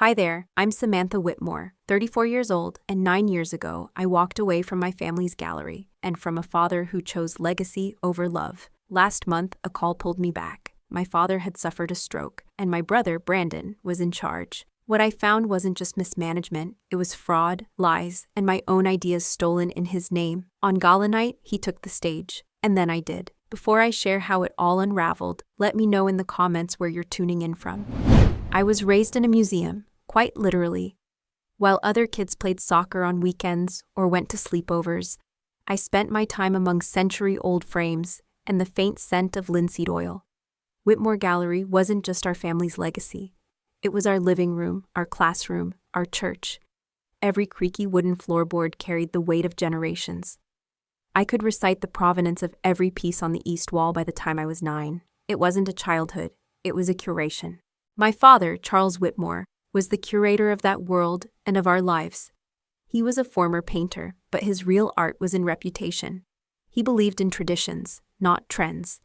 Hi there, I'm Samantha Whitmore, 34 years old, and 9 years ago, I walked away from my family's gallery and from a father who chose legacy over love. Last month, a call pulled me back. My father had suffered a stroke, and my brother, Brandon, was in charge. What I found wasn't just mismanagement, it was fraud, lies, and my own ideas stolen in his name. On gala night, he took the stage, and then I did. Before I share how it all unraveled, let me know in the comments where you're tuning in from. I was raised in a museum, quite literally. While other kids played soccer on weekends or went to sleepovers, I spent my time among century-old frames and the faint scent of linseed oil. Whitmore Gallery wasn't just our family's legacy. It was our living room, our classroom, our church. Every creaky wooden floorboard carried the weight of generations. I could recite the provenance of every piece on the east wall by the time I was 9. It wasn't a childhood, it was a curation. My father, Charles Whitmore, was the curator of that world and of our lives. He was a former painter, but his real art was in reputation. He believed in traditions, not trends.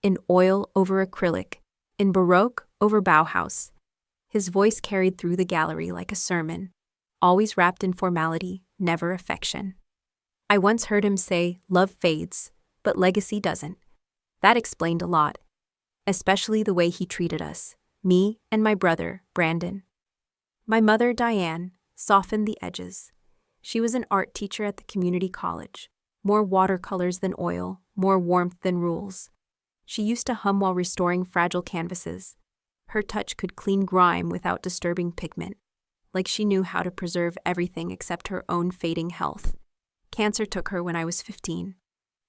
In oil over acrylic, in Baroque over Bauhaus. His voice carried through the gallery like a sermon, always wrapped in formality, never affection. I once heard him say, "Love fades, but legacy doesn't." That explained a lot, especially the way he treated us. Me and my brother, Brandon. My mother, Diane, softened the edges. She was an art teacher at the community college. More watercolors than oil, more warmth than rules. She used to hum while restoring fragile canvases. Her touch could clean grime without disturbing pigment, like she knew how to preserve everything except her own fading health. Cancer took her when I was 15.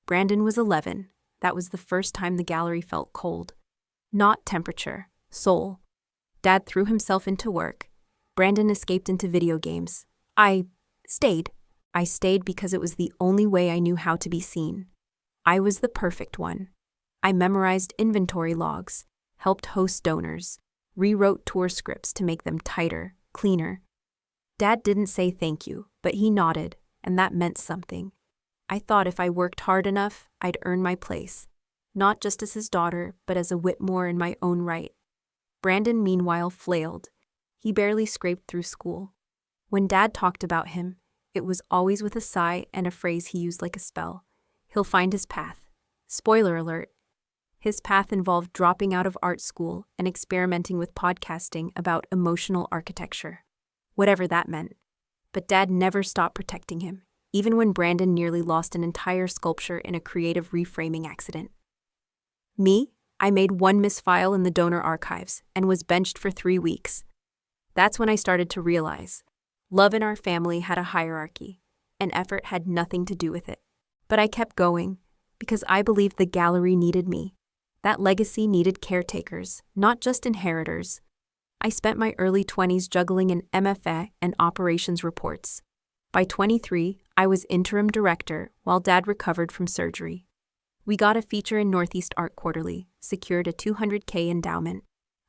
Brandon was 11. That was the first time the gallery felt cold. Not temperature. Soul. Dad threw himself into work. Brandon escaped into video games. I stayed. I stayed because it was the only way I knew how to be seen. I was the perfect one. I memorized inventory logs, helped host donors, rewrote tour scripts to make them tighter, cleaner. Dad didn't say thank you, but he nodded, and that meant something. I thought if I worked hard enough, I'd earn my place. Not just as his daughter, but as a Whitmore in my own right. Brandon, meanwhile, flailed. He barely scraped through school. When Dad talked about him, it was always with a sigh and a phrase he used like a spell. He'll find his path. Spoiler alert. His path involved dropping out of art school and experimenting with podcasting about emotional architecture. Whatever that meant. But Dad never stopped protecting him, even when Brandon nearly lost an entire sculpture in a creative reframing accident. Me? I made one misfile in the donor archives and was benched for 3 weeks. That's when I started to realize love in our family had a hierarchy, and effort had nothing to do with it. But I kept going because I believed the gallery needed me. That legacy needed caretakers, not just inheritors. I spent my early 20s juggling an MFA and operations reports. By 23, I was interim director while Dad recovered from surgery. We got a feature in Northeast Art Quarterly, secured a $200K endowment.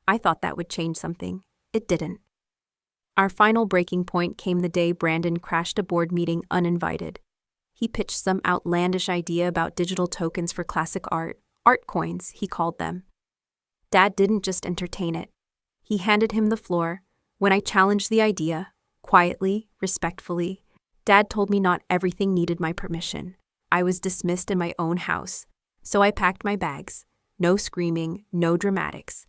I thought that would change something. It didn't. Our final breaking point came the day Brandon crashed a board meeting uninvited. He pitched some outlandish idea about digital tokens for classic art coins, he called them. Dad didn't just entertain it. He handed him the floor. When I challenged the idea, quietly, respectfully, Dad told me not everything needed my permission. I was dismissed in my own house, so I packed my bags. No screaming, no dramatics.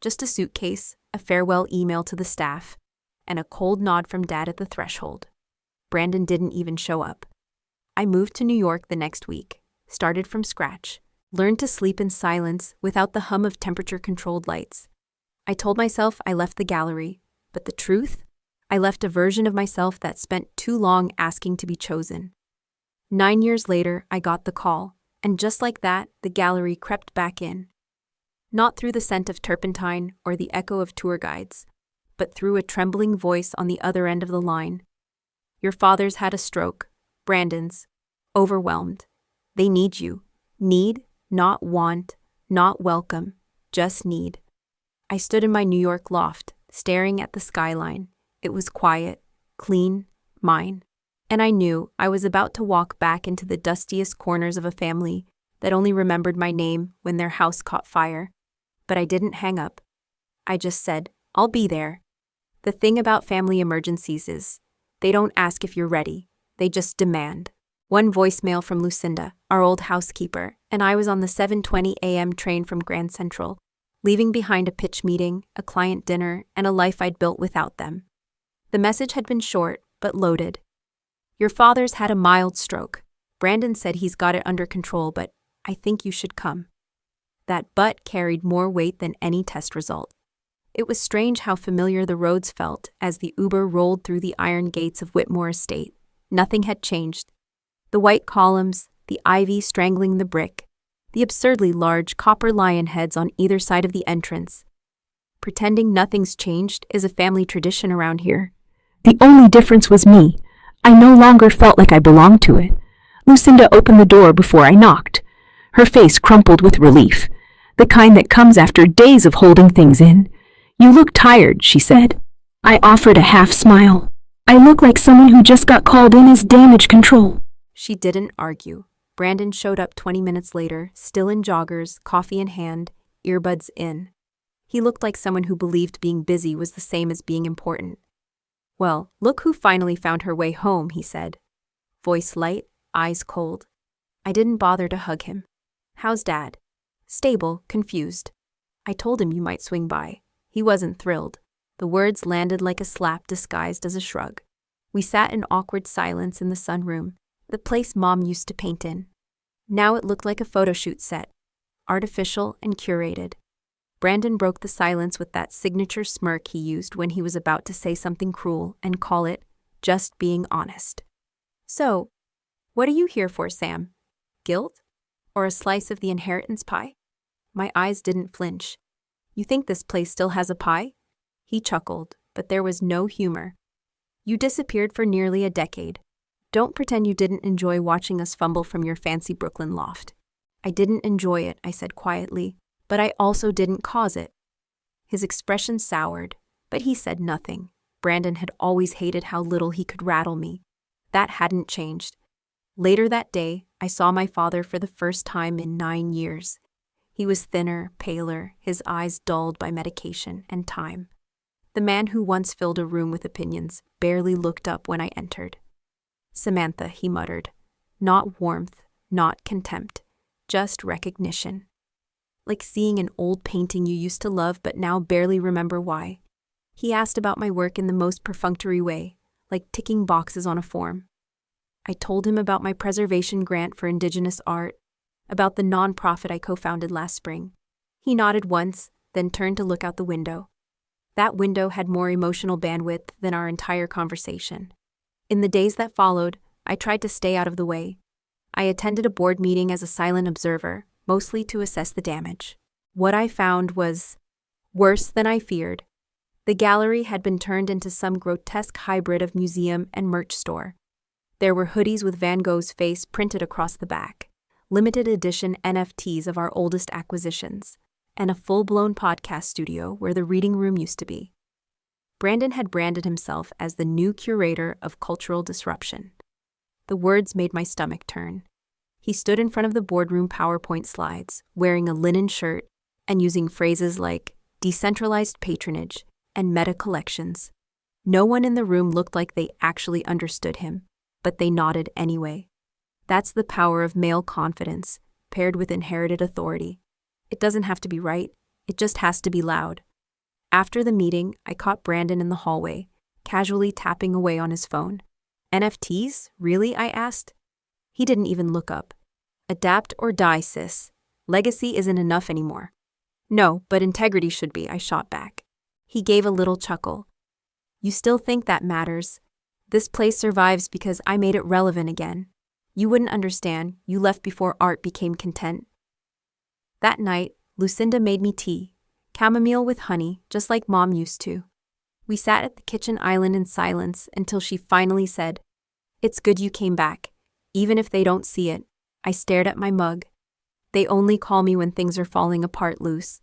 Just a suitcase, a farewell email to the staff, and a cold nod from Dad at the threshold. Brandon didn't even show up. I moved to New York the next week, started from scratch, learned to sleep in silence without the hum of temperature-controlled lights. I told myself I left the gallery, but the truth? I left a version of myself that spent too long asking to be chosen. 9 years later, I got the call, and just like that, the gallery crept back in. Not through the scent of turpentine or the echo of tour guides, but through a trembling voice on the other end of the line. Your father's had a stroke. Brandon's. Overwhelmed. They need you. Need, not want, not welcome, just need. I stood in my New York loft, staring at the skyline. It was quiet, clean, mine. And I knew I was about to walk back into the dustiest corners of a family that only remembered my name when their house caught fire. But I didn't hang up. I just said, I'll be there. The thing about family emergencies is, they don't ask if you're ready, they just demand. One voicemail from Lucinda, our old housekeeper, and I was on the 7:20 a.m. train from Grand Central, leaving behind a pitch meeting, a client dinner, and a life I'd built without them. The message had been short, but loaded. Your father's had a mild stroke. Brandon said he's got it under control, but I think you should come. That but carried more weight than any test result. It was strange how familiar the roads felt as the Uber rolled through the iron gates of Whitmore Estate. Nothing had changed. The white columns, the ivy strangling the brick, the absurdly large copper lion heads on either side of the entrance. Pretending nothing's changed is a family tradition around here. The only difference was me. I no longer felt like I belonged to it. Lucinda opened the door before I knocked. Her face crumpled with relief, the kind that comes after days of holding things in. You look tired, she said. I offered a half smile. I look like someone who just got called in as damage control. She didn't argue. Brandon showed up 20 minutes later, still in joggers, coffee in hand, earbuds in. He looked like someone who believed being busy was the same as being important. Well, look who finally found her way home, he said. Voice light, eyes cold. I didn't bother to hug him. How's Dad? Stable, confused. I told him you might swing by. He wasn't thrilled. The words landed like a slap disguised as a shrug. We sat in awkward silence in the sunroom, the place Mom used to paint in. Now it looked like a photo shoot set, artificial and curated. Brandon broke the silence with that signature smirk he used when he was about to say something cruel and call it just being honest. So, what are you here for, Sam? Guilt? Or a slice of the inheritance pie? My eyes didn't flinch. You think this place still has a pie? He chuckled, but there was no humor. You disappeared for nearly a decade. Don't pretend you didn't enjoy watching us fumble from your fancy Brooklyn loft. I didn't enjoy it, I said quietly, but I also didn't cause it. His expression soured, but he said nothing. Brandon had always hated how little he could rattle me. That hadn't changed. Later that day, I saw my father for the first time in 9 years. He was thinner, paler, his eyes dulled by medication and time. The man who once filled a room with opinions barely looked up when I entered. Samantha, he muttered. Not warmth, not contempt, just recognition. Like seeing an old painting you used to love but now barely remember why. He asked about my work in the most perfunctory way, like ticking boxes on a form. I told him about my preservation grant for Indigenous art, about the nonprofit I co-founded last spring. He nodded once, then turned to look out the window. That window had more emotional bandwidth than our entire conversation. In the days that followed, I tried to stay out of the way. I attended a board meeting as a silent observer, mostly to assess the damage. What I found was worse than I feared. The gallery had been turned into some grotesque hybrid of museum and merch store. There were hoodies with Van Gogh's face printed across the back, limited edition NFTs of our oldest acquisitions, and a full-blown podcast studio where the reading room used to be. Brandon had branded himself as the new curator of cultural disruption. The words made my stomach turn. He stood in front of the boardroom PowerPoint slides, wearing a linen shirt and using phrases like decentralized patronage and meta collections. No one in the room looked like they actually understood him, but they nodded anyway. That's the power of male confidence, paired with inherited authority. It doesn't have to be right, it just has to be loud. After the meeting, I caught Brandon in the hallway, casually tapping away on his phone. NFTs? Really? I asked. He didn't even look up. Adapt or die, sis. Legacy isn't enough anymore. No, but integrity should be, I shot back. He gave a little chuckle. You still think that matters? This place survives because I made it relevant again. You wouldn't understand, you left before art became content. That night, Lucinda made me tea. Chamomile with honey, just like Mom used to. We sat at the kitchen island in silence until she finally said, "It's good you came back, even if they don't see it." I stared at my mug. They only call me when things are falling apart, Luce.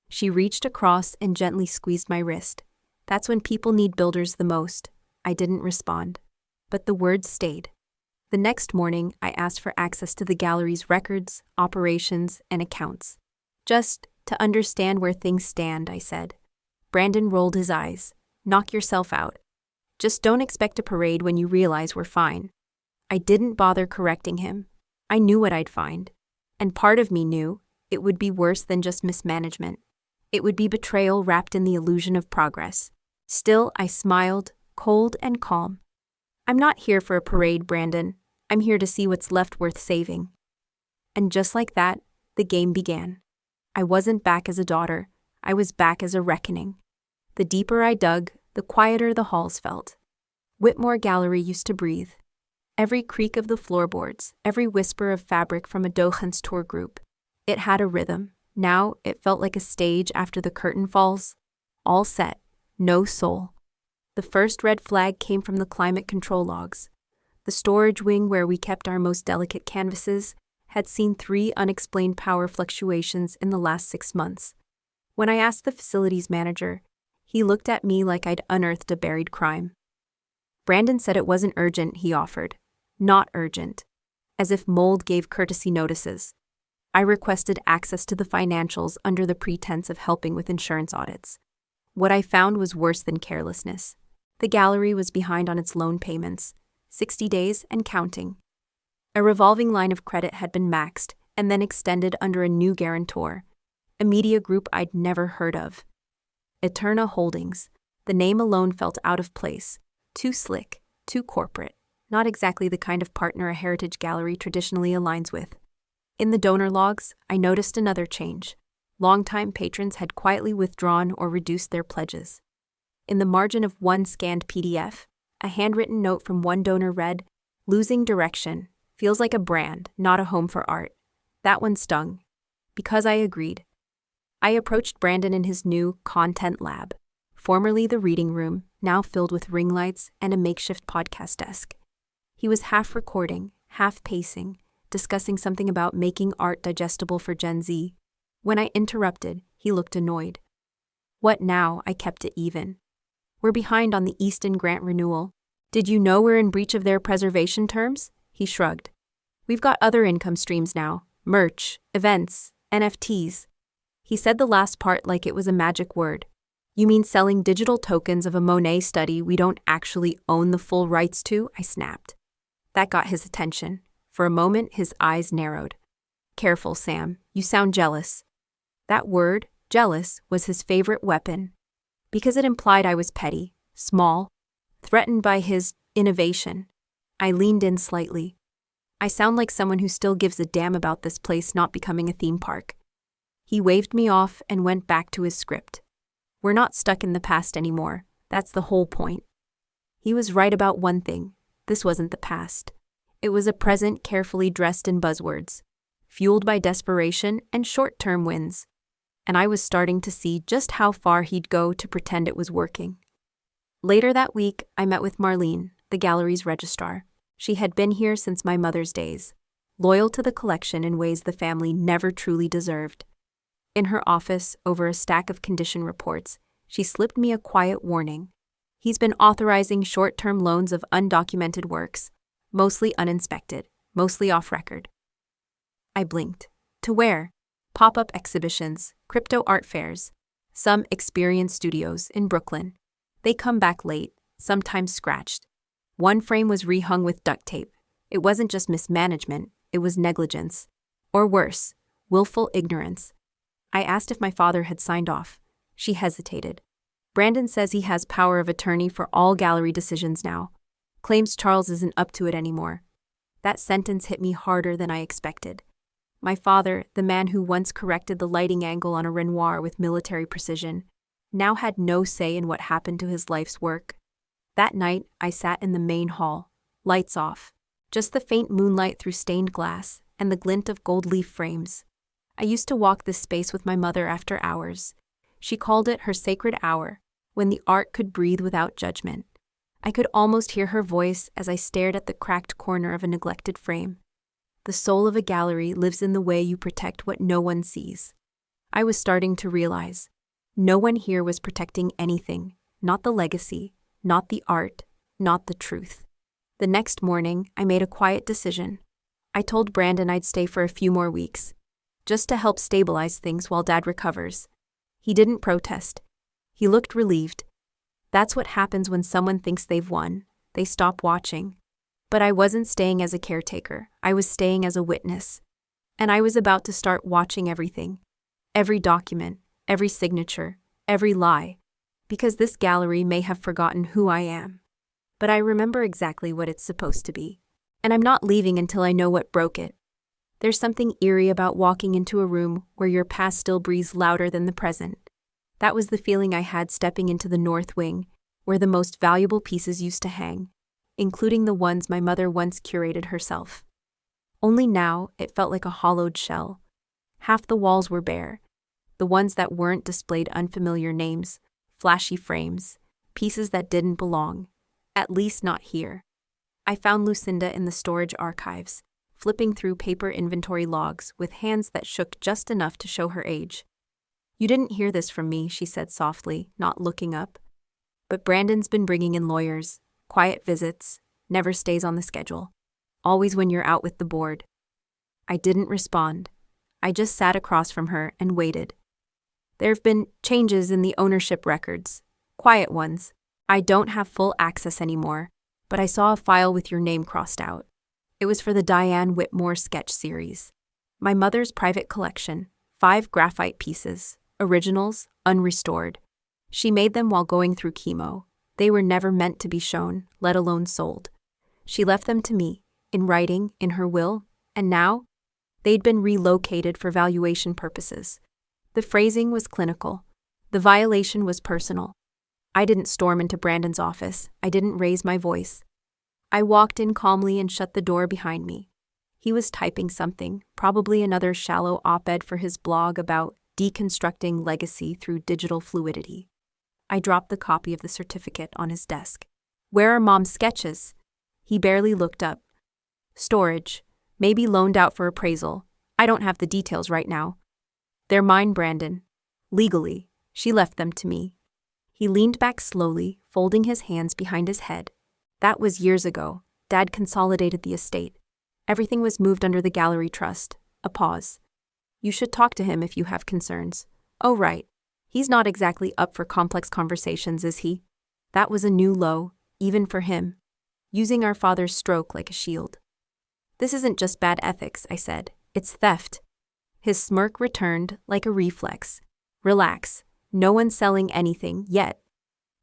She reached across and gently squeezed my wrist. That's when people need builders the most. I didn't respond, but the words stayed. The next morning, I asked for access to the gallery's records, operations, and accounts. Just to understand where things stand, I said. Brandon rolled his eyes. knock yourself out. Just don't expect a parade when you realize we're fine. I didn't bother correcting him. I knew what I'd find. And part of me knew it would be worse than just mismanagement. It would be betrayal wrapped in the illusion of progress. Still, I smiled, cold and calm. I'm not here for a parade, Brandon. I'm here to see what's left worth saving. And just like that, the game began. I wasn't back as a daughter. I was back as a reckoning. The deeper I dug, the quieter the halls felt. Whitmore Gallery used to breathe. Every creak of the floorboards, every whisper of fabric from a Dochens tour group. It had a rhythm. Now it felt like a stage after the curtain falls. All set, no soul. The first red flag came from the climate control logs. The storage wing where we kept our most delicate canvases had seen 3 unexplained power fluctuations in the last 6 months. When I asked the facilities manager, he looked at me like I'd unearthed a buried crime. Brandon said it wasn't urgent, he offered. Not urgent. As if mold gave courtesy notices. I requested access to the financials under the pretense of helping with insurance audits. What I found was worse than carelessness. The gallery was behind on its loan payments, 60 days and counting. A revolving line of credit had been maxed and then extended under a new guarantor, a media group I'd never heard of. Eterna Holdings. The name alone felt out of place, too slick, too corporate, not exactly the kind of partner a heritage gallery traditionally aligns with. In the donor logs, I noticed another change. Longtime patrons had quietly withdrawn or reduced their pledges. In the margin of one scanned PDF, a handwritten note from one donor read, "Losing direction. Feels like a brand, not a home for art." That one stung. Because I agreed. I approached Brandon in his new content lab, formerly the reading room, now filled with ring lights and a makeshift podcast desk. He was half recording, half pacing, discussing something about making art digestible for Gen Z. When I interrupted, he looked annoyed. What now? I kept it even. We're behind on the Easton grant renewal. Did you know we're in breach of their preservation terms? He shrugged. We've got other income streams now. Merch, events, NFTs. He said the last part like it was a magic word. You mean selling digital tokens of a Monet study we don't actually own the full rights to? I snapped. That got his attention. For a moment, his eyes narrowed. Careful, Sam. You sound jealous. That word, jealous, was his favorite weapon. Because it implied I was petty, small, threatened by his innovation. I leaned in slightly. I sound like someone who still gives a damn about this place not becoming a theme park. He waved me off and went back to his script. We're not stuck in the past anymore. That's the whole point. He was right about one thing. This wasn't the past. It was a present carefully dressed in buzzwords, fueled by desperation and short-term wins. And I was starting to see just how far he'd go to pretend it was working. Later that week, I met with Marlene, the gallery's registrar. She had been here since my mother's days, loyal to the collection in ways the family never truly deserved. In her office, over a stack of condition reports, she slipped me a quiet warning. He's been authorizing short-term loans of undocumented works, mostly uninspected, mostly off-record. I blinked. To where? Pop-up exhibitions, crypto art fairs, some experience studios in Brooklyn. They come back late, sometimes scratched. One frame was rehung with duct tape. It wasn't just mismanagement, it was negligence. Or worse, willful ignorance. I asked if my father had signed off. She hesitated. Brandon says he has power of attorney for all gallery decisions now. Claims Charles isn't up to it anymore. That sentence hit me harder than I expected. My father, the man who once corrected the lighting angle on a Renoir with military precision, now had no say in what happened to his life's work. That night, I sat in the main hall, lights off, just the faint moonlight through stained glass and the glint of gold leaf frames. I used to walk this space with my mother after hours. She called it her sacred hour, when the art could breathe without judgment. I could almost hear her voice as I stared at the cracked corner of a neglected frame. The soul of a gallery lives in the way you protect what no one sees. I was starting to realize. No one here was protecting anything, not the legacy, not the art, not the truth. The next morning, I made a quiet decision. I told Brandon I'd stay for a few more weeks, just to help stabilize things while Dad recovers. He didn't protest. He looked relieved. That's what happens when someone thinks they've won. They stop watching. But I wasn't staying as a caretaker. I was staying as a witness. And I was about to start watching everything. Every document, every signature, every lie. Because this gallery may have forgotten who I am. But I remember exactly what it's supposed to be. And I'm not leaving until I know what broke it. There's something eerie about walking into a room where your past still breathes louder than the present. That was the feeling I had stepping into the North Wing, where the most valuable pieces used to hang, including the ones my mother once curated herself. Only now, it felt like a hollowed shell. Half the walls were bare. The ones that weren't displayed unfamiliar names, flashy frames, pieces that didn't belong, at least not here. I found Lucinda in the storage archives, flipping through paper inventory logs with hands that shook just enough to show her age. "You didn't hear this from me," she said softly, not looking up. "But Brandon's been bringing in lawyers, quiet visits, never stays on the schedule. Always when you're out with the board." I didn't respond. I just sat across from her and waited. There've been changes in the ownership records, quiet ones. I don't have full access anymore, but I saw a file with your name crossed out. It was for the Diane Whitmore sketch series. My mother's private collection, 5 graphite pieces, originals, unrestored. She made them while going through chemo. They were never meant to be shown, let alone sold. She left them to me, in writing, in her will, and now? They'd been relocated for valuation purposes. The phrasing was clinical. The violation was personal. I didn't storm into Brandon's office. I didn't raise my voice. I walked in calmly and shut the door behind me. He was typing something, probably another shallow op-ed for his blog about deconstructing legacy through digital fluidity. I dropped the copy of the certificate on his desk. "Where are Mom's sketches?" He barely looked up. "Storage. Maybe loaned out for appraisal. I don't have the details right now." "They're mine, Brandon. Legally. She left them to me." He leaned back slowly, folding his hands behind his head. "That was years ago. Dad consolidated the estate. Everything was moved under the gallery trust." A pause. "You should talk to him if you have concerns." "Oh, right. He's not exactly up for complex conversations, is he?" That was a new low, even for him. Using our father's stroke like a shield. "This isn't just bad ethics," I said. "It's theft." His smirk returned like a reflex. "Relax. No one's selling anything yet.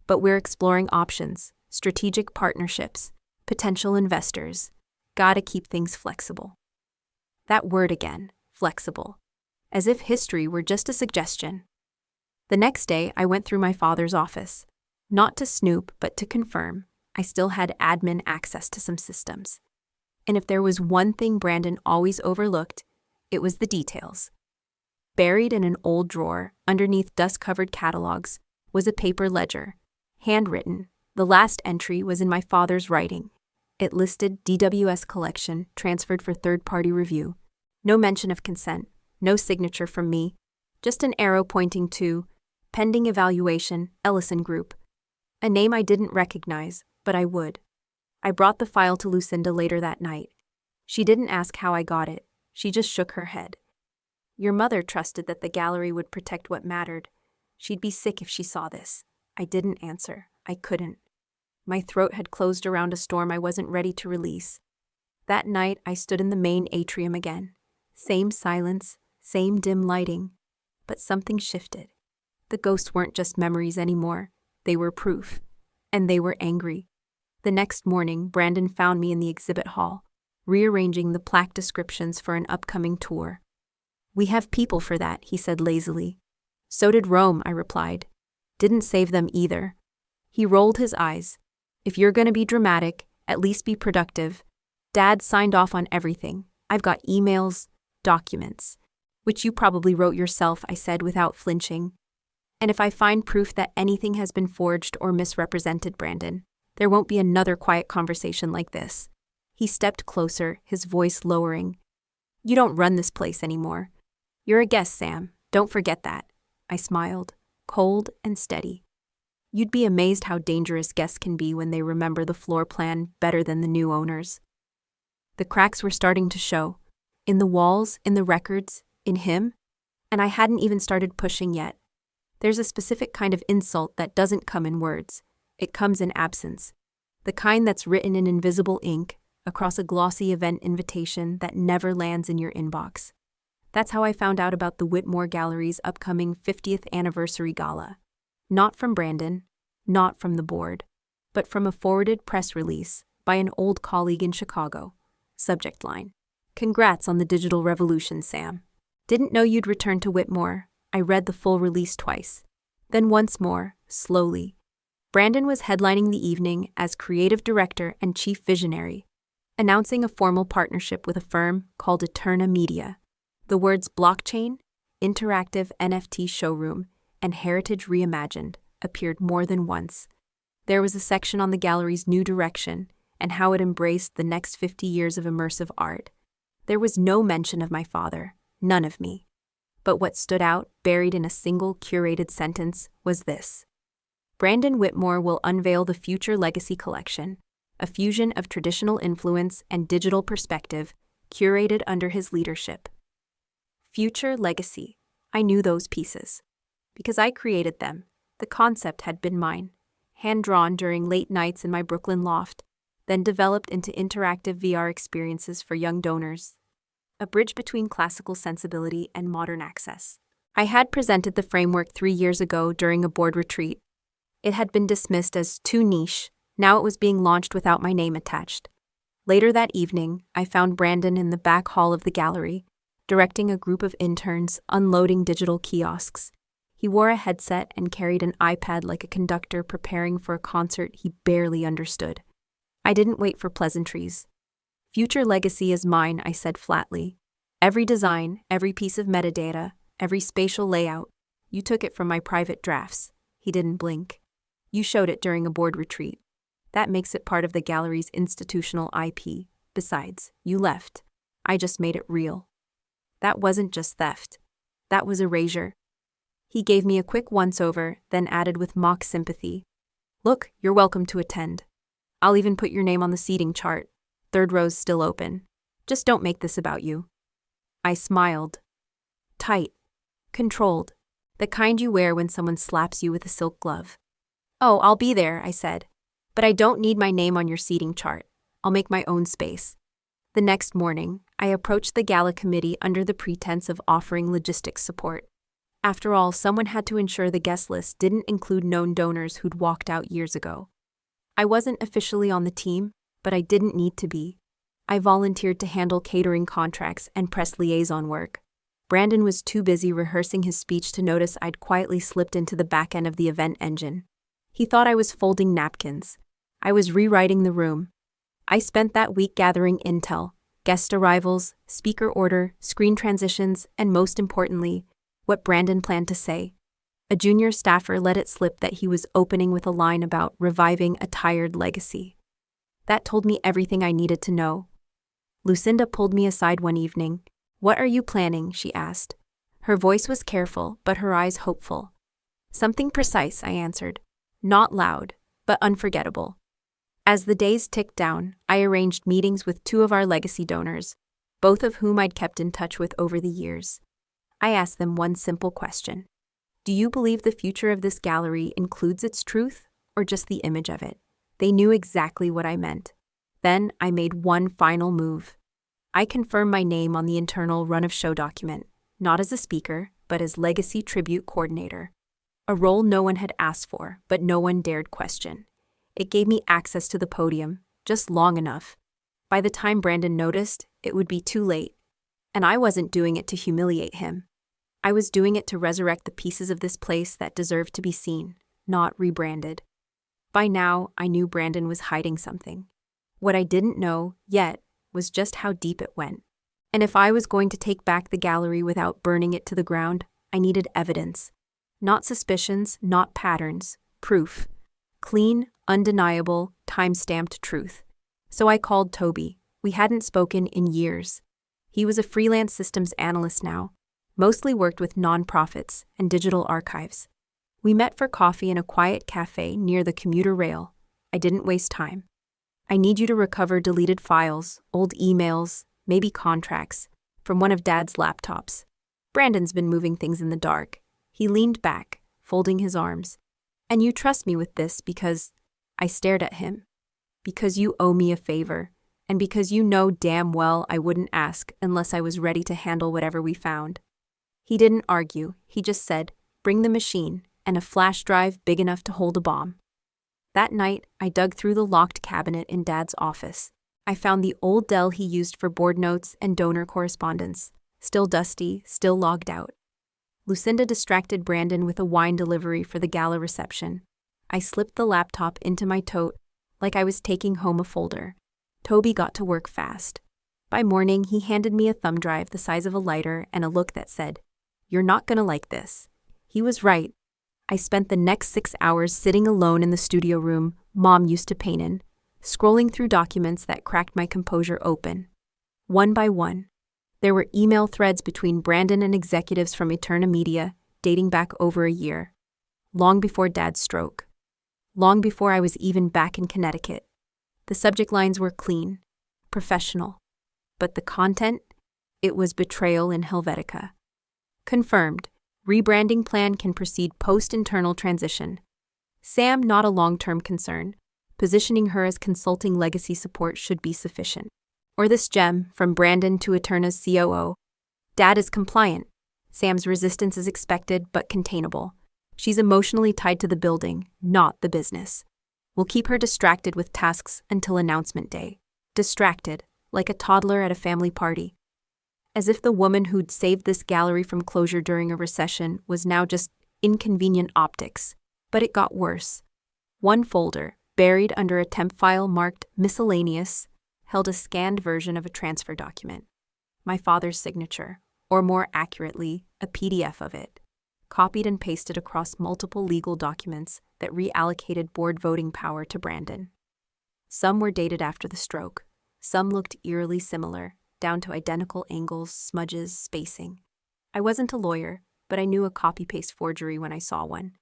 But we're exploring options, strategic partnerships, potential investors. Gotta keep things flexible." That word again, flexible. As if history were just a suggestion. The next day, I went through my father's office. Not to snoop, but to confirm. I still had admin access to some systems. And if there was one thing Brandon always overlooked, it was the details. Buried in an old drawer, underneath dust-covered catalogs, was a paper ledger. Handwritten. The last entry was in my father's writing. It listed DWS collection, transferred for third-party review. No mention of consent, no signature from me, just an arrow pointing to pending evaluation, Ellison Group. A name I didn't recognize, but I would. I brought the file to Lucinda later that night. She didn't ask how I got it. She just shook her head. "Your mother trusted that the gallery would protect what mattered. She'd be sick if she saw this." I didn't answer. I couldn't. My throat had closed around a storm I wasn't ready to release. That night, I stood in the main atrium again. Same silence, same dim lighting. But something shifted. The ghosts weren't just memories anymore. They were proof. And they were angry. The next morning, Brandon found me in the exhibit hall, rearranging the plaque descriptions for an upcoming tour. "We have people for that," he said lazily. "So did Rome," I replied. "Didn't save them either." He rolled his eyes. "If you're going to be dramatic, at least be productive. Dad signed off on everything. I've got emails, documents." "Which you probably wrote yourself," I said without flinching. "And if I find proof that anything has been forged or misrepresented, Brandon, there won't be another quiet conversation like this." He stepped closer, his voice lowering. "You don't run this place anymore. You're a guest, Sam. Don't forget that." I smiled, cold and steady. You'd be amazed how dangerous guests can be when they remember the floor plan better than the new owners. The cracks were starting to show. In the walls, in the records, in him. And I hadn't even started pushing yet. There's a specific kind of insult that doesn't come in words. It comes in absence. The kind that's written in invisible ink across a glossy event invitation that never lands in your inbox. That's how I found out about the Whitmore Gallery's upcoming 50th anniversary gala. Not from Brandon, not from the board, but from a forwarded press release by an old colleague in Chicago. Subject line: "Congrats on the digital revolution, Sam. Didn't know you'd return to Whitmore." I read the full release twice. Then once more, slowly. Brandon was headlining the evening as creative director and chief visionary, announcing a formal partnership with a firm called Eterna Media. The words blockchain, interactive NFT showroom, and heritage reimagined appeared more than once. There was a section on the gallery's new direction and how it embraced the next 50 years of immersive art. There was no mention of my father, none of me. But what stood out, buried in a single curated sentence, was this: Brandon Whitmore will unveil the Future Legacy Collection, a fusion of traditional influence and digital perspective, curated under his leadership. Future Legacy. I knew those pieces. Because I created them. The concept had been mine, hand-drawn during late nights in my Brooklyn loft, then developed into interactive VR experiences for young donors. A bridge between classical sensibility and modern access. I had presented the framework 3 years ago during a board retreat. It had been dismissed as too niche. Now it was being launched without my name attached. Later that evening, I found Brandon in the back hall of the gallery, directing a group of interns unloading digital kiosks. He wore a headset and carried an iPad like a conductor preparing for a concert he barely understood. I didn't wait for pleasantries. "Future Legacy is mine," I said flatly. "Every design, every piece of metadata, every spatial layout. You took it from my private drafts." He didn't blink. "You showed it during a board retreat. That makes it part of the gallery's institutional IP. Besides, you left. I just made it real." That wasn't just theft. That was erasure. He gave me a quick once-over, then added with mock sympathy, "Look, you're welcome to attend. I'll even put your name on the seating chart. 3rd row's still open. Just don't make this about you." I smiled. Tight. Controlled. The kind you wear when someone slaps you with a silk glove. "Oh, I'll be there," I said. "But I don't need my name on your seating chart. I'll make my own space." The next morning, I approached the gala committee under the pretense of offering logistics support. After all, someone had to ensure the guest list didn't include known donors who'd walked out years ago. I wasn't officially on the team, but I didn't need to be. I volunteered to handle catering contracts and press liaison work. Brandon was too busy rehearsing his speech to notice I'd quietly slipped into the back end of the event engine. He thought I was folding napkins. I was rewriting the room. I spent that week gathering intel, guest arrivals, speaker order, screen transitions, and most importantly, what Brandon planned to say. A junior staffer let it slip that he was opening with a line about reviving a tired legacy. That told me everything I needed to know. Lucinda pulled me aside one evening. "What are you planning?" she asked. Her voice was careful, but her eyes hopeful. "Something precise," I answered. "Not loud, but unforgettable." As the days ticked down, I arranged meetings with 2 of our legacy donors, both of whom I'd kept in touch with over the years. I asked them one simple question. "Do you believe the future of this gallery includes its truth, or just the image of it?" They knew exactly what I meant. Then I made one final move. I confirmed my name on the internal run-of-show document, not as a speaker, but as Legacy Tribute Coordinator. A role no one had asked for, but no one dared question. It gave me access to the podium, just long enough. By the time Brandon noticed, it would be too late. And I wasn't doing it to humiliate him. I was doing it to resurrect the pieces of this place that deserved to be seen, not rebranded. By now, I knew Brandon was hiding something. What I didn't know, yet, was just how deep it went. And if I was going to take back the gallery without burning it to the ground, I needed evidence. Not suspicions, not patterns, proof. Clean, undeniable, time-stamped truth. So I called Toby. We hadn't spoken in years. He was a freelance systems analyst now, mostly worked with nonprofits and digital archives. We met for coffee in a quiet cafe near the commuter rail. I didn't waste time. "I need you to recover deleted files, old emails, maybe contracts, from one of Dad's laptops. Brandon's been moving things in the dark." He leaned back, folding his arms. "And you trust me with this because I stared at him. Because you owe me a favor, and because you know damn well I wouldn't ask unless I was ready to handle whatever we found. He didn't argue, he just said, bring the machine, and a flash drive big enough to hold a bomb. That night, I dug through the locked cabinet in Dad's office. I found the old Dell he used for board notes and donor correspondence, still dusty, still logged out. Lucinda distracted Brandon with a wine delivery for the gala reception. I slipped the laptop into my tote like I was taking home a folder. Toby got to work fast. By morning, he handed me a thumb drive the size of a lighter and a look that said, "You're not gonna like this." He was right. I spent the next 6 hours sitting alone in the studio room Mom used to paint in, scrolling through documents that cracked my composure open. One by one, there were email threads between Brandon and executives from Eterna Media dating back over a year, long before Dad's stroke, long before I was even back in Connecticut. The subject lines were clean, professional, but the content, it was betrayal in Helvetica. Confirmed. Rebranding plan can proceed post-internal transition. Sam not a long-term concern. Positioning her as consulting legacy support should be sufficient. Or this gem, from Brandon to Eterna's COO. Dad is compliant. Sam's resistance is expected but containable. She's emotionally tied to the building, not the business. We'll keep her distracted with tasks until announcement day. Distracted, like a toddler at a family party. As if the woman who'd saved this gallery from closure during a recession was now just inconvenient optics. But it got worse. One folder, buried under a temp file marked miscellaneous, held a scanned version of a transfer document. My father's signature, or more accurately, a PDF of it, copied and pasted across multiple legal documents that reallocated board voting power to Brandon. Some were dated after the stroke. Some looked eerily similar, down to identical angles, smudges, spacing. I wasn't a lawyer, but I knew a copy-paste forgery when I saw one.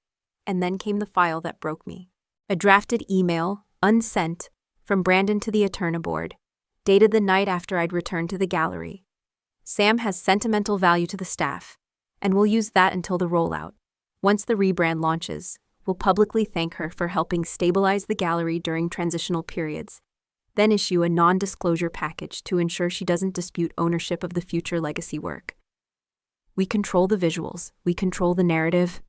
And then came the file that broke me. A drafted email, unsent, from Brandon to the Eterna board, dated the night after I'd returned to the gallery. Sam has sentimental value to the staff, and we'll use that until the rollout. Once the rebrand launches, we'll publicly thank her for helping stabilize the gallery during transitional periods, then issue a non-disclosure package to ensure she doesn't dispute ownership of the future legacy work. We control the visuals, we control the narrative.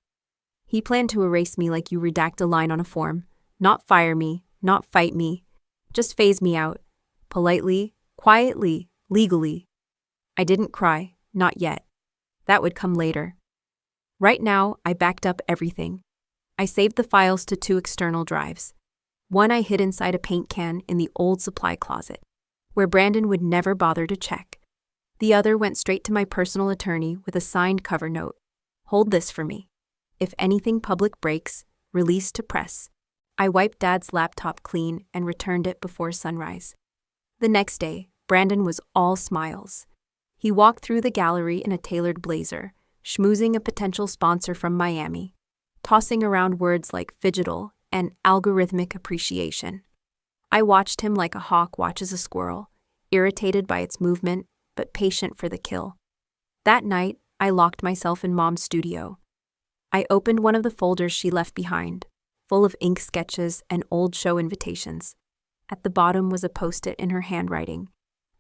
He planned to erase me like you redact a line on a form, not fire me, not fight me, just phase me out, politely, quietly, legally. I didn't cry, not yet. That would come later. Right now, I backed up everything. I saved the files to 2 external drives. One I hid inside a paint can in the old supply closet, where Brandon would never bother to check. The other went straight to my personal attorney with a signed cover note. Hold this for me. If anything public breaks, release to press. I wiped Dad's laptop clean and returned it before sunrise. The next day, Brandon was all smiles. He walked through the gallery in a tailored blazer, schmoozing a potential sponsor from Miami, tossing around words like phygital and algorithmic appreciation. I watched him like a hawk watches a squirrel, irritated by its movement, but patient for the kill. That night, I locked myself in Mom's studio. I opened one of the folders she left behind, full of ink sketches and old show invitations. At the bottom was a post-it in her handwriting.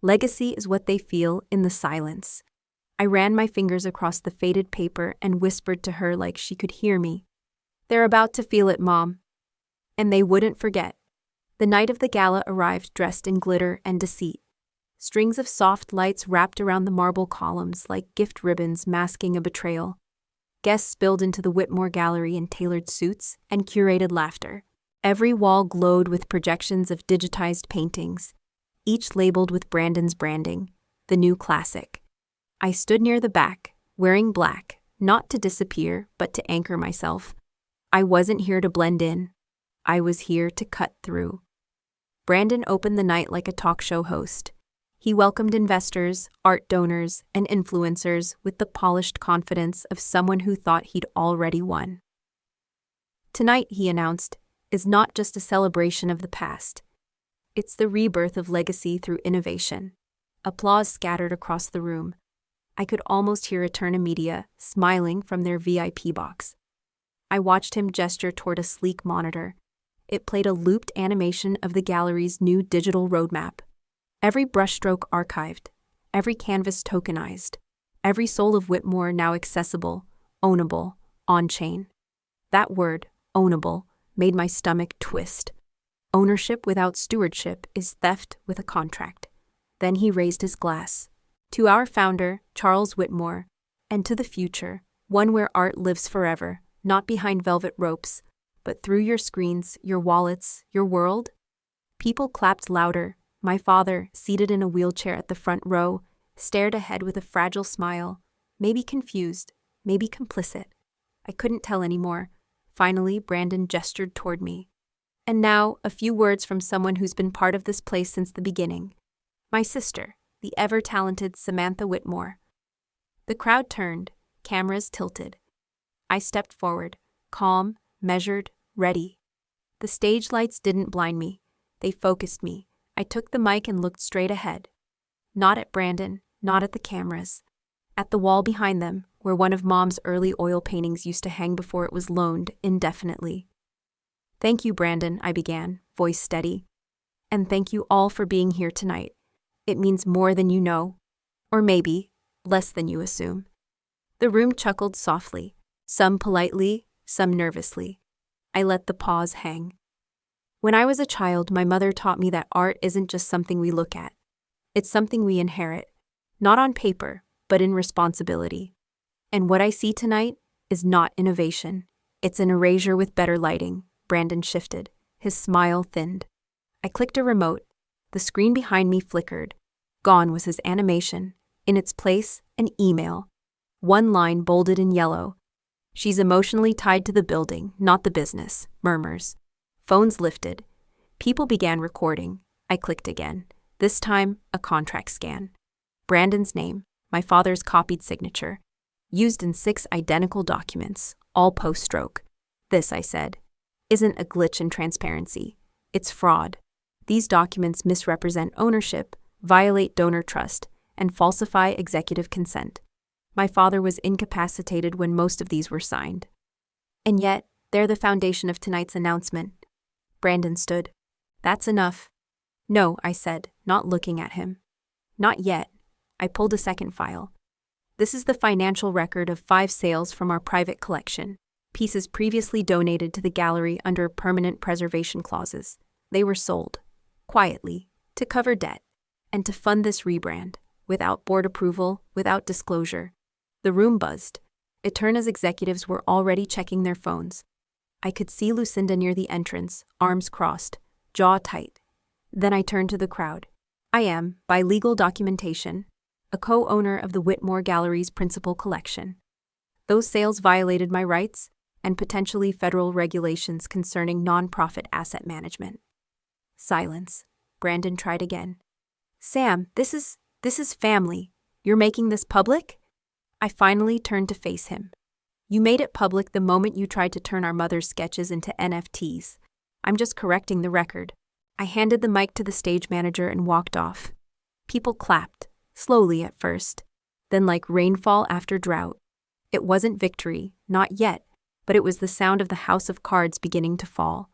Legacy is what they feel in the silence. I ran my fingers across the faded paper and whispered to her like she could hear me. They're about to feel it, Mom. And they wouldn't forget. The night of the gala arrived dressed in glitter and deceit. Strings of soft lights wrapped around the marble columns like gift ribbons masking a betrayal. Guests spilled into the Whitmore gallery in tailored suits and curated laughter. Every wall glowed with projections of digitized paintings, each labeled with Brandon's branding, the new classic. I stood near the back, wearing black, not to disappear, but to anchor myself. I wasn't here to blend in. I was here to cut through. Brandon opened the night like a talk show host. He welcomed investors, art donors, and influencers with the polished confidence of someone who thought he'd already won. Tonight, he announced, is not just a celebration of the past. It's the rebirth of legacy through innovation. Applause scattered across the room. I could almost hear Eterna Media smiling from their VIP box. I watched him gesture toward a sleek monitor, It played a looped animation of the gallery's new digital roadmap. Every brushstroke archived, every canvas tokenized, every soul of Whitmore now accessible, ownable, on-chain. That word, ownable, made my stomach twist. Ownership without stewardship is theft with a contract. Then he raised his glass. To our founder, Charles Whitmore, and to the future, one where art lives forever, not behind velvet ropes, but through your screens, your wallets, your world. People clapped louder. My father, seated in a wheelchair at the front row, stared ahead with a fragile smile, maybe confused, maybe complicit. I couldn't tell anymore. Finally, Brandon gestured toward me. And now, a few words from someone who's been part of this place since the beginning. My sister, the ever-talented Samantha Whitmore. The crowd turned, cameras tilted. I stepped forward, calm, measured, ready. The stage lights didn't blind me. They focused me. I took the mic and looked straight ahead. Not at Brandon, not at the cameras. At the wall behind them, where one of Mom's early oil paintings used to hang before it was loaned indefinitely. Thank you, Brandon, I began, voice steady. And thank you all for being here tonight. It means more than you know. Or maybe, less than you assume. The room chuckled softly, some politely, some nervously. I let the pause hang. When I was a child, my mother taught me that art isn't just something we look at. It's something we inherit, not on paper, but in responsibility. And what I see tonight is not innovation. It's an erasure with better lighting. Brandon shifted. His smile thinned. I clicked a remote. The screen behind me flickered. Gone was his animation. In its place, an email. One line bolded in yellow. She's emotionally tied to the building, not the business. Murmurs. Phones lifted. People began recording. I clicked again. This time, a contract scan. Brandon's name, my father's copied signature. Used in 6 identical documents, all post-stroke. This, I said, isn't a glitch in transparency. It's fraud. These documents misrepresent ownership, violate donor trust, and falsify executive consent. My father was incapacitated when most of these were signed. And yet, they're the foundation of tonight's announcement. Brandon stood. That's enough. No, I said, not looking at him. Not yet. I pulled a second file. This is the financial record of 5 sales from our private collection, pieces previously donated to the gallery under permanent preservation clauses. They were sold, quietly, to cover debt, and to fund this rebrand, without board approval, without disclosure. The room buzzed. Eterna's executives were already checking their phones. I could see Lucinda near the entrance, arms crossed, jaw tight. Then I turned to the crowd. I am, by legal documentation, a co-owner of the Whitmore Gallery's principal collection. Those sales violated my rights and potentially federal regulations concerning nonprofit asset management. Silence. Brandon tried again. Sam, this is family. You're making this public? I finally turned to face him. You made it public the moment you tried to turn our mother's sketches into NFTs. I'm just correcting the record. I handed the mic to the stage manager and walked off. People clapped, slowly at first, then like rainfall after drought. It wasn't victory, not yet, but it was the sound of the house of cards beginning to fall.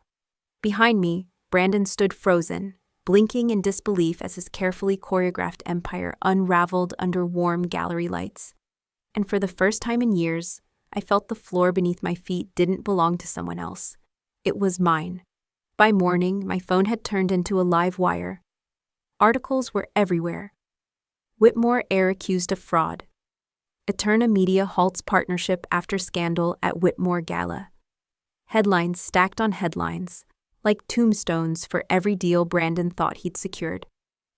Behind me, Brandon stood frozen, blinking in disbelief as his carefully choreographed empire unraveled under warm gallery lights. And for the first time in years, I felt the floor beneath my feet didn't belong to someone else. It was mine. By morning, my phone had turned into a live wire. Articles were everywhere. Whitmore heir accused of fraud. Eterna Media halts partnership after scandal at Whitmore Gala. Headlines stacked on headlines, like tombstones for every deal Brandon thought he'd secured.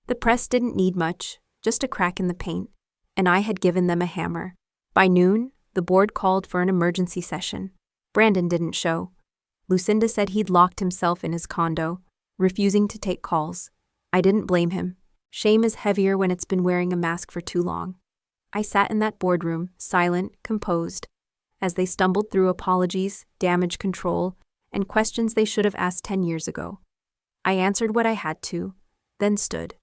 The press didn't need much, just a crack in the paint, and I had given them a hammer. By noon, the board called for an emergency session. Brandon didn't show. Lucinda said he'd locked himself in his condo, refusing to take calls. I didn't blame him. Shame is heavier when it's been wearing a mask for too long. I sat in that boardroom, silent, composed, as they stumbled through apologies, damage control, and questions they should have asked 10 years ago. I answered what I had to, then stood.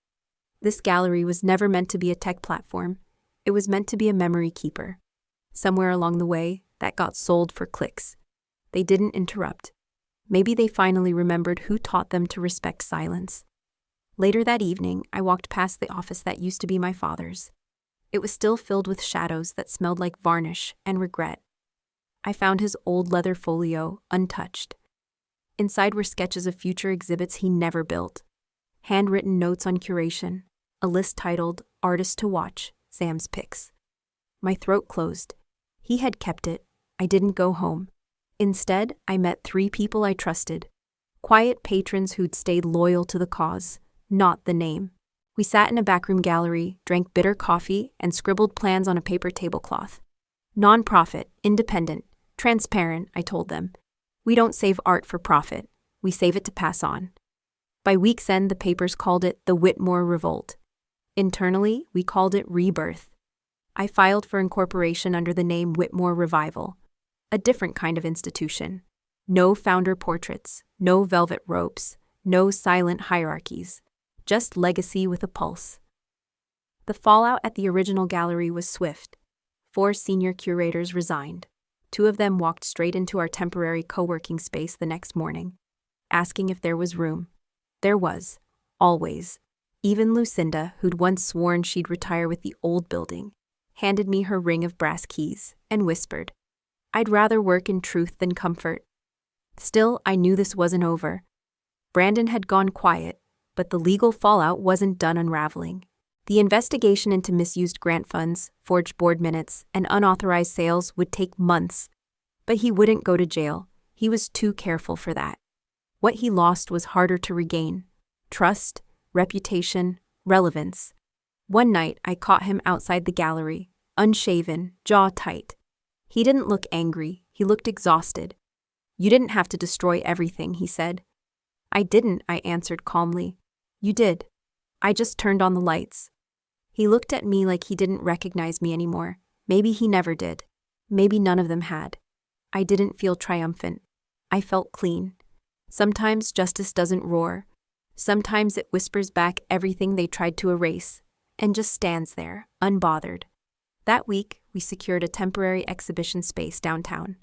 This gallery was never meant to be a tech platform. It was meant to be a memory keeper. Somewhere along the way, that got sold for clicks. They didn't interrupt. Maybe they finally remembered who taught them to respect silence. Later that evening, I walked past the office that used to be my father's. It was still filled with shadows that smelled like varnish and regret. I found his old leather folio, untouched. Inside were sketches of future exhibits he never built, handwritten notes on curation, a list titled Artist to Watch, Sam's Picks. My throat closed. He had kept it. I didn't go home. Instead, I met 3 people I trusted, quiet patrons who'd stayed loyal to the cause, not the name. We sat in a backroom gallery, drank bitter coffee, and scribbled plans on a paper tablecloth. Non-profit, independent, transparent, I told them. We don't save art for profit. We save it to pass on. By week's end, the papers called it the Whitmore Revolt. Internally, we called it Rebirth. I filed for incorporation under the name Whitmore Revival, a different kind of institution. No founder portraits, no velvet ropes, no silent hierarchies, just legacy with a pulse. The fallout at the original gallery was swift. 4 senior curators resigned. 2 of them walked straight into our temporary co-working space the next morning, asking if there was room. There was, always. Even Lucinda, who'd once sworn she'd retire with the old building, handed me her ring of brass keys and whispered, "I'd rather work in truth than comfort." Still, I knew this wasn't over. Brandon had gone quiet, but the legal fallout wasn't done unraveling. The investigation into misused grant funds, forged board minutes, and unauthorized sales would take months. But he wouldn't go to jail. He was too careful for that. What he lost was harder to regain: trust, reputation, relevance. One night, I caught him outside the gallery, unshaven, jaw tight. He didn't look angry, he looked exhausted. "You didn't have to destroy everything," he said. "I didn't," I answered calmly. "You did. I just turned on the lights." He looked at me like he didn't recognize me anymore. Maybe he never did. Maybe none of them had. I didn't feel triumphant. I felt clean. Sometimes justice doesn't roar. Sometimes it whispers back everything they tried to erase, and just stands there, unbothered. That week, we secured a temporary exhibition space downtown,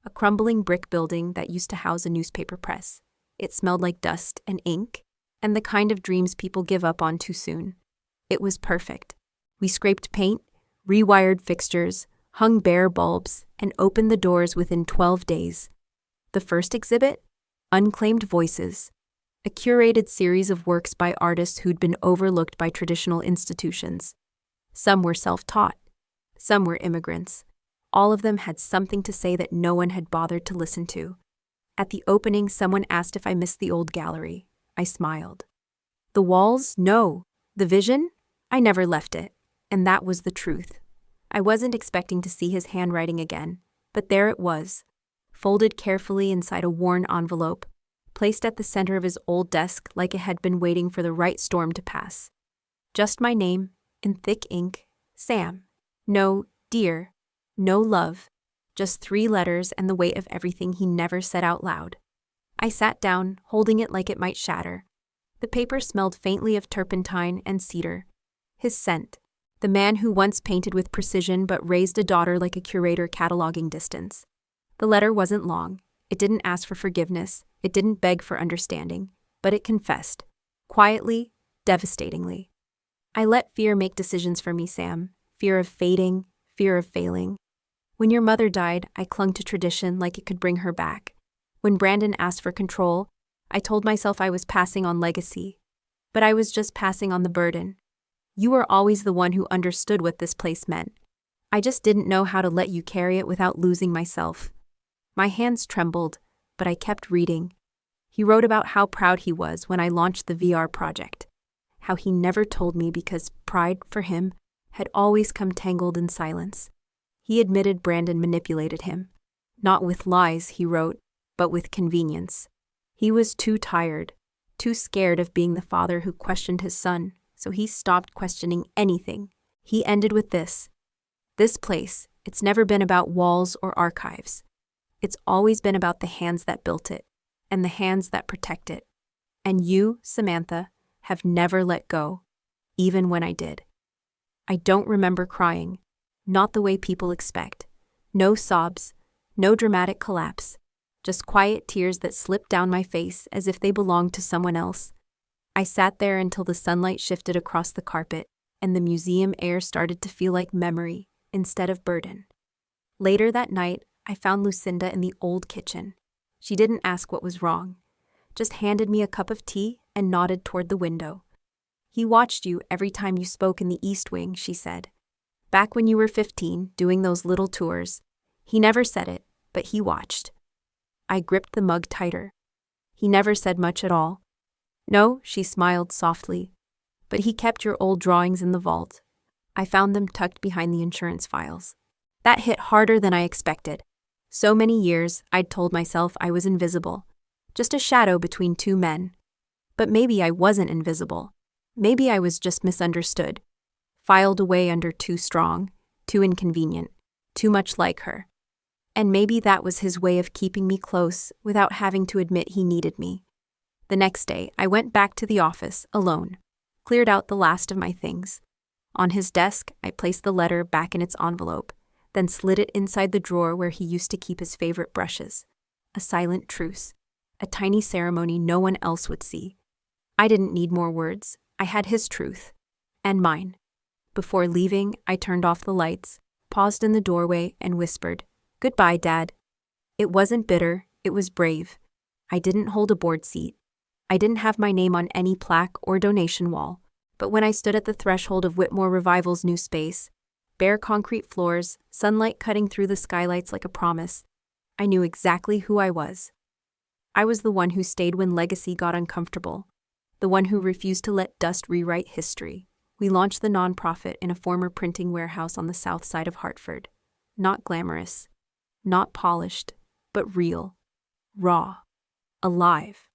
a crumbling brick building that used to house a newspaper press. It smelled like dust and ink, and the kind of dreams people give up on too soon. It was perfect. We scraped paint, rewired fixtures, hung bare bulbs, and opened the doors within 12 days. The first exhibit? Unclaimed Voices, a curated series of works by artists who'd been overlooked by traditional institutions. Some were self-taught. Some were immigrants. All of them had something to say that no one had bothered to listen to. At the opening, someone asked if I missed the old gallery. I smiled. The walls? No. The vision? I never left it. And that was the truth. I wasn't expecting to see his handwriting again, but there it was, folded carefully inside a worn envelope, placed at the center of his old desk like it had been waiting for the right storm to pass. Just my name, in thick ink, Sam. No dear, no love, just 3 letters and the weight of everything he never said out loud. I sat down, holding it like it might shatter. The paper smelled faintly of turpentine and cedar. His scent. The man who once painted with precision but raised a daughter like a curator cataloging distance. The letter wasn't long. It didn't ask for forgiveness. It didn't beg for understanding. But it confessed. Quietly, devastatingly. I let fear make decisions for me, Sam. Fear of fading, fear of failing. When your mother died, I clung to tradition like it could bring her back. When Brandon asked for control, I told myself I was passing on legacy. But I was just passing on the burden. You were always the one who understood what this place meant. I just didn't know how to let you carry it without losing myself. My hands trembled, but I kept reading. He wrote about how proud he was when I launched the VR project. How he never told me because pride, for him, had always come tangled in silence. He admitted Brandon manipulated him. Not with lies, he wrote, but with convenience. He was too tired, too scared of being the father who questioned his son, so he stopped questioning anything. He ended with this. This place, it's never been about walls or archives. It's always been about the hands that built it, and the hands that protect it. And you, Samantha, have never let go, even when I did. I don't remember crying, not the way people expect. No sobs, no dramatic collapse. just quiet tears that slipped down my face as if they belonged to someone else. I sat there until the sunlight shifted across the carpet, and the museum air started to feel like memory instead of burden. Later that night, I found Lucinda in the old kitchen. She didn't ask what was wrong, just handed me a cup of tea and nodded toward the window. "He watched you every time you spoke in the East Wing," she said. "Back when you were 15, doing those little tours. He never said it, but he watched." I gripped the mug tighter. "He never said much at all." "No," she smiled softly. "But he kept your old drawings in the vault. I found them tucked behind the insurance files." That hit harder than I expected. So many years, I'd told myself I was invisible, just a shadow between two men. But maybe I wasn't invisible. Maybe I was just misunderstood, filed away under too strong, too inconvenient, too much like her. And maybe that was his way of keeping me close without having to admit he needed me. The next day, I went back to the office, alone, cleared out the last of my things. On his desk, I placed the letter back in its envelope, then slid it inside the drawer where he used to keep his favorite brushes. A silent truce, a tiny ceremony no one else would see. I didn't need more words. I had his truth, and mine. Before leaving, I turned off the lights, paused in the doorway, and whispered, "Goodbye, Dad." It wasn't bitter, it was brave. I didn't hold a board seat. I didn't have my name on any plaque or donation wall. But when I stood at the threshold of Whitmore Revival's new space, bare concrete floors, sunlight cutting through the skylights like a promise, I knew exactly who I was. I was the one who stayed when legacy got uncomfortable, the one who refused to let dust rewrite history. We launched the nonprofit in a former printing warehouse on the south side of Hartford. Not glamorous, not polished, but real, raw, alive.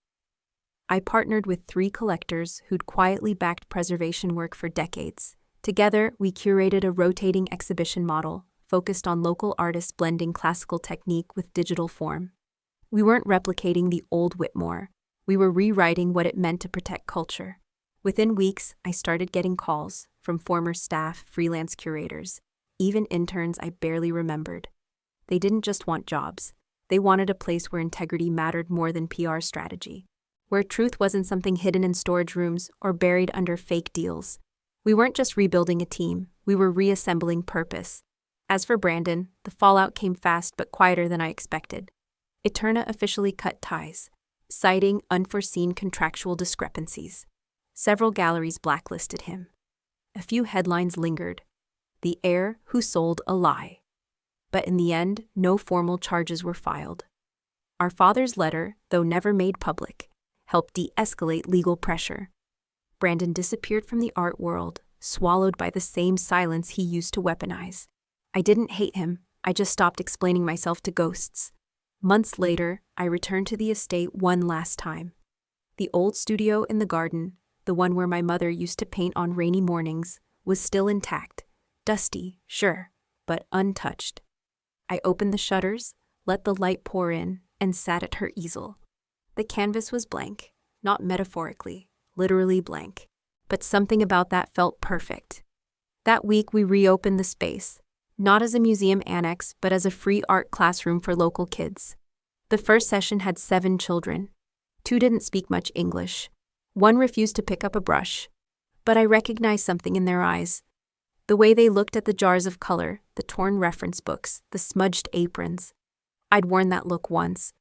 I partnered with 3 collectors who'd quietly backed preservation work for decades. Together, we curated a rotating exhibition model focused on local artists blending classical technique with digital form. We weren't replicating the old Whitmore. We were rewriting what it meant to protect culture. Within weeks, I started getting calls from former staff, freelance curators, even interns I barely remembered. They didn't just want jobs. They wanted a place where integrity mattered more than PR strategy, where truth wasn't something hidden in storage rooms or buried under fake deals. We weren't just rebuilding a team, we were reassembling purpose. As for Brandon, the fallout came fast but quieter than I expected. Eterna officially cut ties, citing unforeseen contractual discrepancies. Several galleries blacklisted him. A few headlines lingered. The heir who sold a lie. But in the end, no formal charges were filed. Our father's letter, though never made public, helped de-escalate legal pressure. Brandon disappeared from the art world, swallowed by the same silence he used to weaponize. I didn't hate him, I just stopped explaining myself to ghosts. Months later, I returned to the estate one last time. The old studio in the garden, the one where my mother used to paint on rainy mornings, was still intact. Dusty, sure, but untouched. I opened the shutters, let the light pour in, and sat at her easel. The canvas was blank, not metaphorically, literally blank. But something about that felt perfect. That week we reopened the space, not as a museum annex, but as a free art classroom for local kids. The first session had 7 children. 2 didn't speak much English. 1 refused to pick up a brush. But I recognized something in their eyes. The way they looked at the jars of color, the torn reference books, the smudged aprons. I'd worn that look once.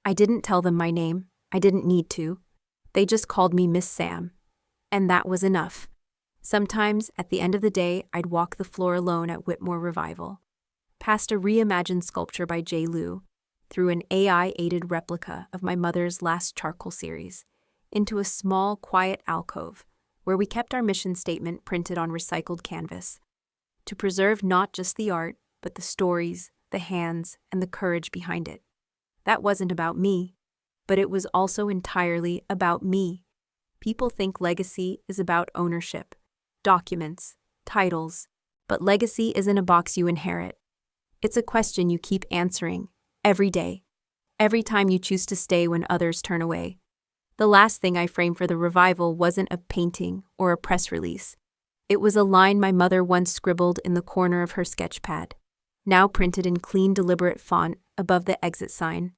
I didn't tell them my name. I didn't need to. They just called me Miss Sam. And that was enough. Sometimes, at the end of the day, I'd walk the floor alone at Whitmore Revival, past a reimagined sculpture by J. Liu, through an AI-aided replica of my mother's last charcoal series, into a small, quiet alcove where we kept our mission statement printed on recycled canvas, to preserve not just the art, but the stories, the hands, and the courage behind it. That wasn't about me, but it was also entirely about me. People think legacy is about ownership, documents, titles, but legacy isn't a box you inherit. It's a question you keep answering, every day, every time you choose to stay when others turn away. The last thing I framed for the revival wasn't a painting or a press release. It was a line my mother once scribbled in the corner of her sketch pad, now printed in clean, deliberate font above the exit sign.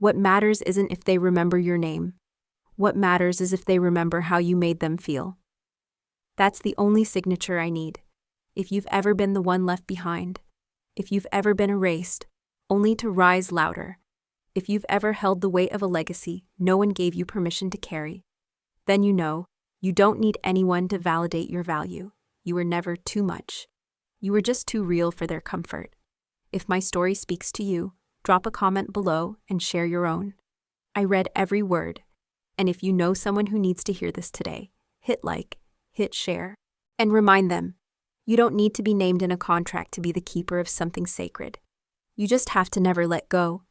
What matters isn't if they remember your name. What matters is if they remember how you made them feel. That's the only signature I need. If you've ever been the one left behind, if you've ever been erased, only to rise louder, if you've ever held the weight of a legacy no one gave you permission to carry, then you know you don't need anyone to validate your value. You were never too much. You were just too real for their comfort. If my story speaks to you, drop a comment below and share your own. I read every word, and if you know someone who needs to hear this today, hit like, hit share, and remind them, you don't need to be named in a contract to be the keeper of something sacred. You just have to never let go.